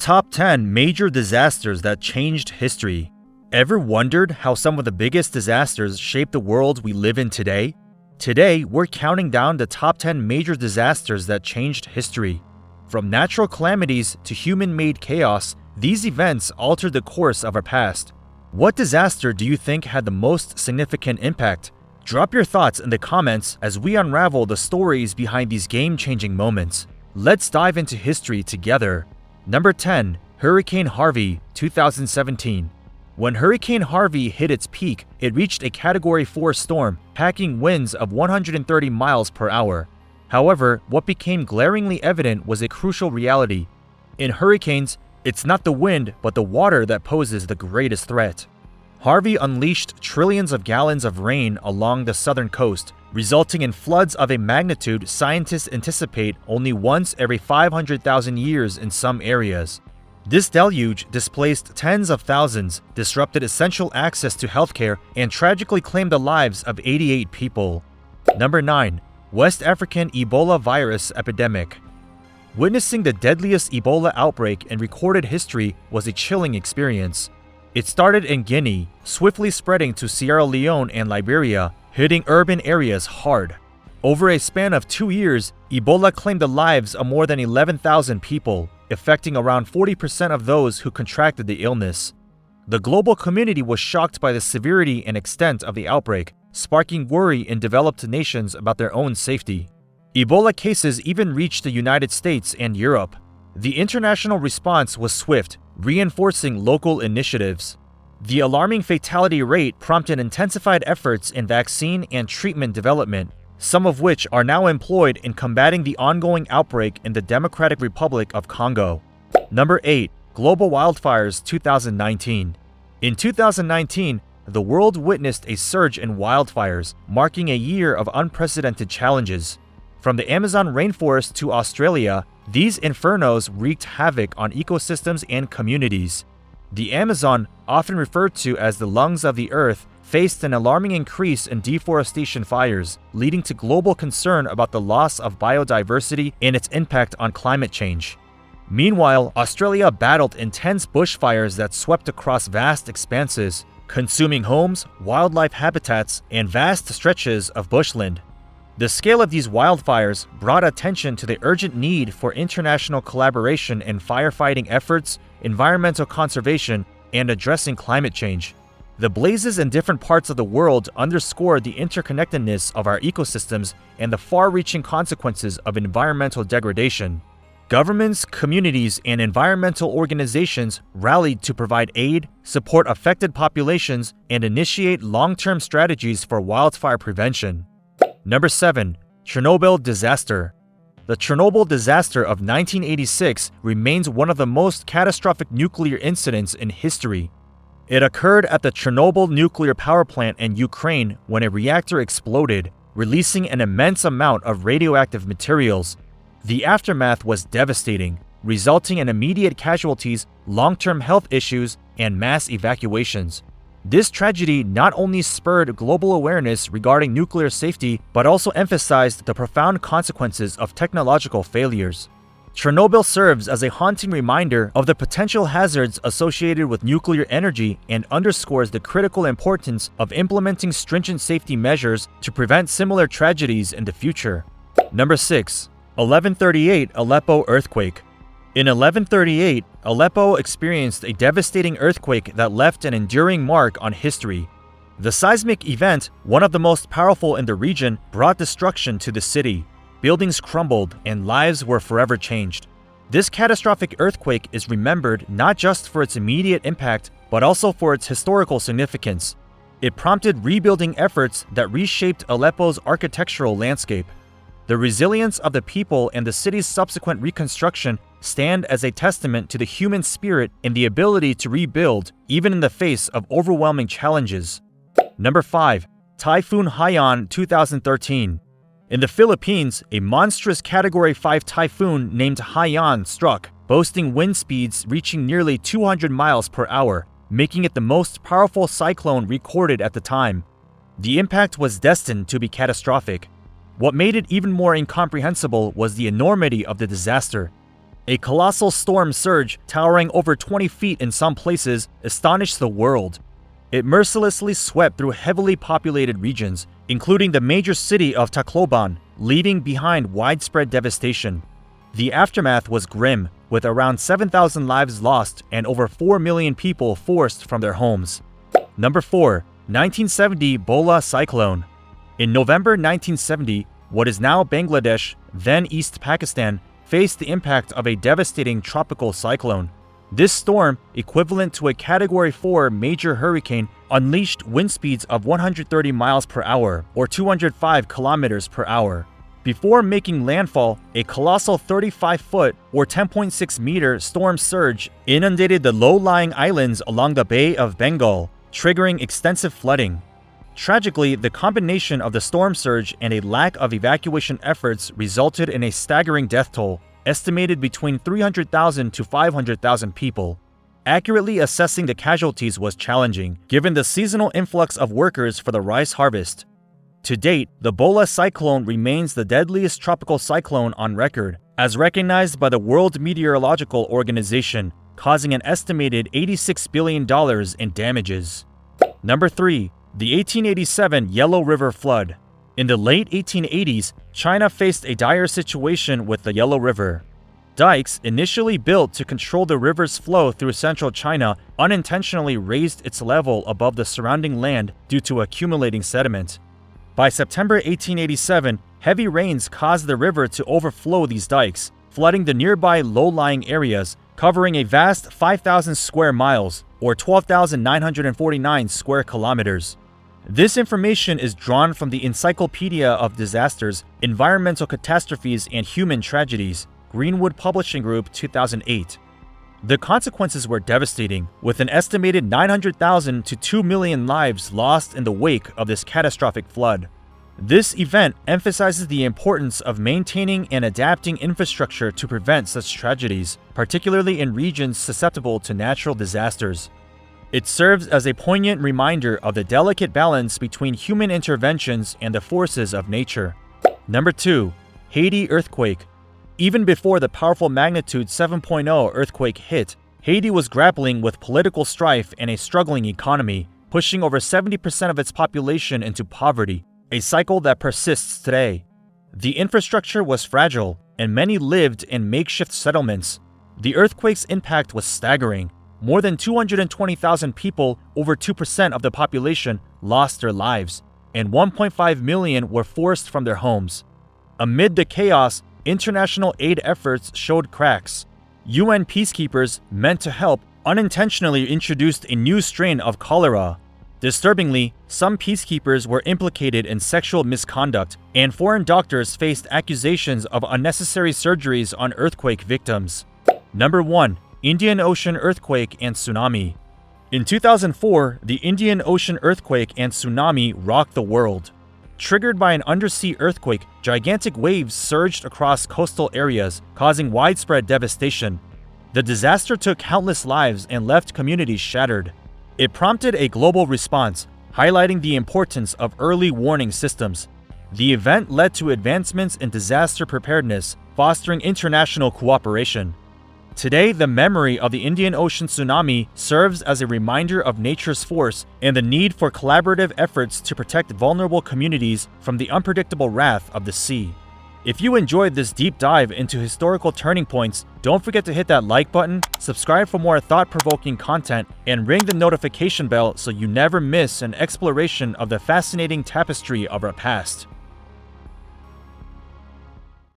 Top 10 Major Disasters That Changed History. Ever wondered how some of the biggest disasters shaped the world we live in today? Today, we're counting down the top 10 major disasters that changed history. From natural calamities to human-made chaos, these events altered the course of our past. What disaster do you think had the most significant impact? Drop your thoughts in the comments as we unravel the stories behind these game-changing moments. Let's dive into history together. Number 10. Hurricane Harvey, 2017. When Hurricane Harvey hit its peak, it reached a Category 4 storm, packing winds of 130 miles per hour. However, what became glaringly evident was a crucial reality. In hurricanes, it's not the wind, but the water that poses the greatest threat. Harvey unleashed trillions of gallons of rain along the southern coast, resulting in floods of a magnitude scientists anticipate only once every 500,000 years in some areas. This deluge displaced tens of thousands, disrupted essential access to healthcare, and tragically claimed the lives of 88 people. Number 9. West African Ebola virus epidemic. Witnessing the deadliest Ebola outbreak in recorded history was a chilling experience. It started in Guinea, swiftly spreading to Sierra Leone and Liberia, hitting urban areas hard. Over a span of 2 years, Ebola claimed the lives of more than 11,000 people, affecting around 40% of those who contracted the illness. The global community was shocked by the severity and extent of the outbreak, sparking worry in developed nations about their own safety. Ebola cases even reached the United States and Europe. The international response was swift, reinforcing local initiatives. The alarming fatality rate prompted intensified efforts in vaccine and treatment development, some of which are now employed in combating the ongoing outbreak in the Democratic Republic of Congo. Number 8. Global Wildfires 2019. In 2019, the world witnessed a surge in wildfires, marking a year of unprecedented challenges. From the Amazon rainforest to Australia, these infernos wreaked havoc on ecosystems and communities. The Amazon, often referred to as the lungs of the earth, faced an alarming increase in deforestation fires, leading to global concern about the loss of biodiversity and its impact on climate change. Meanwhile, Australia battled intense bushfires that swept across vast expanses, consuming homes, wildlife habitats, and vast stretches of bushland. The scale of these wildfires brought attention to the urgent need for international collaboration in firefighting efforts, environmental conservation, and addressing climate change. The blazes in different parts of the world underscore the interconnectedness of our ecosystems and the far-reaching consequences of environmental degradation. Governments, communities, and environmental organizations rallied to provide aid, support affected populations, and initiate long-term strategies for wildfire prevention. Number 7. Chernobyl disaster. The Chernobyl disaster of 1986 remains one of the most catastrophic nuclear incidents in history. It occurred at the Chernobyl nuclear power plant in Ukraine when a reactor exploded, releasing an immense amount of radioactive materials. The aftermath was devastating, resulting in immediate casualties, long-term health issues, and mass evacuations. This tragedy not only spurred global awareness regarding nuclear safety, but also emphasized the profound consequences of technological failures. Chernobyl serves as a haunting reminder of the potential hazards associated with nuclear energy and underscores the critical importance of implementing stringent safety measures to prevent similar tragedies in the future. Number 6. 1138 Aleppo earthquake. In 1138, Aleppo experienced a devastating earthquake that left an enduring mark on history. The seismic event, one of the most powerful in the region, brought destruction to the city. Buildings crumbled and lives were forever changed. This catastrophic earthquake is remembered not just for its immediate impact, but also for its historical significance. It prompted rebuilding efforts that reshaped Aleppo's architectural landscape. The resilience of the people and the city's subsequent reconstruction stand as a testament to the human spirit and the ability to rebuild, even in the face of overwhelming challenges. Number 5. Typhoon Haiyan 2013. In the Philippines, a monstrous Category 5 typhoon named Haiyan struck, boasting wind speeds reaching nearly 200 miles per hour, making it the most powerful cyclone recorded at the time. The impact was destined to be catastrophic. What made it even more incomprehensible was the enormity of the disaster. A colossal storm surge, towering over 20 feet in some places, astonished the world. It mercilessly swept through heavily populated regions, including the major city of Tacloban, leaving behind widespread devastation. The aftermath was grim, with around 7,000 lives lost and over 4 million people forced from their homes. Number 4. 1970 Bola Cyclone. In November 1970, what is now Bangladesh, then East Pakistan, faced the impact of a devastating tropical cyclone. This storm, equivalent to a Category 4 major hurricane, unleashed wind speeds of 130 miles per hour or 205 kilometers per hour. Before making landfall, a colossal 35-foot or 10.6-meter storm surge inundated the low-lying islands along the Bay of Bengal, triggering extensive flooding. Tragically, the combination of the storm surge and a lack of evacuation efforts resulted in a staggering death toll, estimated between 300,000 to 500,000 people. Accurately assessing the casualties was challenging, given the seasonal influx of workers for the rice harvest. To date, the Bola cyclone remains the deadliest tropical cyclone on record, as recognized by the World Meteorological Organization, causing an estimated $86 billion in damages. Number 3. The 1887 Yellow River Flood. In the late 1880s, China faced a dire situation with the Yellow River. Dikes, initially built to control the river's flow through central China, unintentionally raised its level above the surrounding land due to accumulating sediment. By September 1887, heavy rains caused the river to overflow these dikes, flooding the nearby low-lying areas, covering a vast 5,000 square miles, or 12,949 square kilometers. This information is drawn from the Encyclopedia of Disasters, Environmental Catastrophes and Human Tragedies, Greenwood Publishing Group, 2008. The consequences were devastating, with an estimated 900,000 to 2 million lives lost in the wake of this catastrophic flood. This event emphasizes the importance of maintaining and adapting infrastructure to prevent such tragedies, particularly in regions susceptible to natural disasters. It serves as a poignant reminder of the delicate balance between human interventions and the forces of nature. Number 2. Haiti Earthquake. Even before the powerful magnitude 7.0 earthquake hit, Haiti was grappling with political strife and a struggling economy, pushing over 70% of its population into poverty, a cycle that persists today. The infrastructure was fragile, and many lived in makeshift settlements. The earthquake's impact was staggering. More than 220,000 people, over 2% of the population, lost their lives, and 1.5 million were forced from their homes. Amid the chaos, international aid efforts showed cracks. UN peacekeepers meant to help unintentionally introduced a new strain of cholera. Disturbingly, some peacekeepers were implicated in sexual misconduct, and foreign doctors faced accusations of unnecessary surgeries on earthquake victims. Number 1. Indian Ocean Earthquake and Tsunami. In 2004, the Indian Ocean earthquake and tsunami rocked the world. Triggered by an undersea earthquake, gigantic waves surged across coastal areas, causing widespread devastation. The disaster took countless lives and left communities shattered. It prompted a global response, highlighting the importance of early warning systems. The event led to advancements in disaster preparedness, fostering international cooperation. Today, the memory of the Indian Ocean tsunami serves as a reminder of nature's force and the need for collaborative efforts to protect vulnerable communities from the unpredictable wrath of the sea. If you enjoyed this deep dive into historical turning points, don't forget to hit that like button, subscribe for more thought-provoking content, and ring the notification bell so you never miss an exploration of the fascinating tapestry of our past.